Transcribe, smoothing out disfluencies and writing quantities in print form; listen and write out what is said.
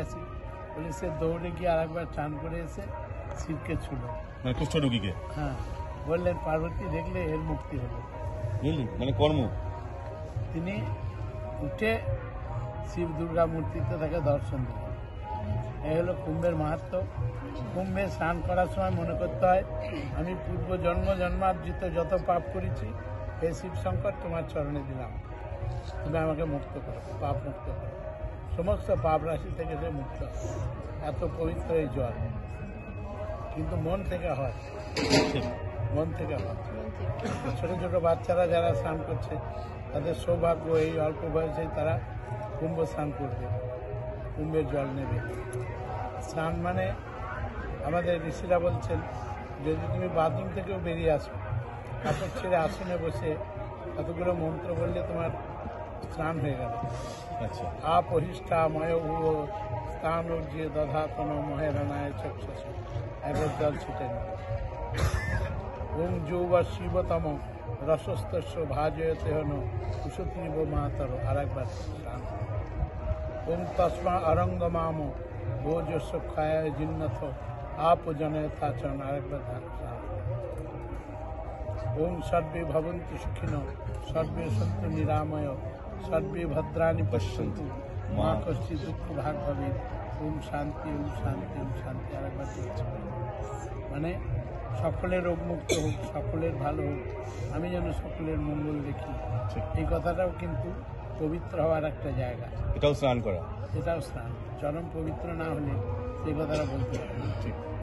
আসি, বলে সে দৌড়ে গিয়ে আর একবার চান করে এসে শিবকে ছুলো। মানে কুষ্ঠরোগীকে? হ্যাঁ, বললেন পার্বতী দেখলে এর মুক্তি হলো। মানে কর্ম তিনি উঠে শিব দুর্গা মূর্তিতে তাকে দর্শন দিলেন। এই হলো কুম্ভের মাহাত্ম্য। কুম্ভে স্নান করার সময় মনে করতে হয় আমি পূর্ব জন্মার্জিত যত পাপ করেছি হে শিব শঙ্কর তোমার চরণে দিলাম, তুমি আমাকে মুক্ত করো, পাপ মুক্ত করো, সমস্ত পাপ রাশি থেকে সে মুক্ত হয়। এত পবিত্র এই জল, কিন্তু মন থেকে হয়, মন থেকে হয়। ছোট ছোট বাচ্চারা যারা স্নান করছে তাদের সৌভাগ্য এই অল্প বয়সেই তারা কুম্ভ স্নান করবে, কুম্ভের জল নেবে। স্নান মানে আমাদের ঋষিরা বলছেন যদি তুমি বাথরুম থেকেও বেরিয়ে আসো, কাপড় ছেড়ে আসনে বসে কতগুলো মন্ত্র বললে তোমার স্নান হয়ে গেল। আচ্ছা। আপহিষ্ঠা ময় ভুয়ো স্থান উর্জিয়ে দধা কোনো মহেরানায় চক্ষস, একবার জল ছিটে নেবে। ওম যৌব শিবতম রসস্তস্য ভাজয়তে হন কুশতীব মাতর, আর একবার স্নান। ওম তস্মা অরঙ্গমাম ভোজস্ব খায় জিন্নথ আপ জনয়থাচন, আর একবার স্নান। ওম সর্বে ভবন্তু সুখিন সর্বে সন্তু নিরাময় সর্বে ভদ্রাণি পশ্যন্তু মা কষ্টি দুঃখ ভাগ হবে। ওম শান্তি, ওম শান্তি, ওম শান্তি, আর একবার চলছে। মানে সকলের রোগ মুক্ত হোক, সকলের ভালো হোক, আমি যেন সকলের মঙ্গল দেখি। এই কথাটাও কিন্তু পবিত্র হওয়ার একটা জায়গা। এটাও স্নান করা, এটাও স্নান। চরম পবিত্র না হলে সেই কথাটা বলতে পারে।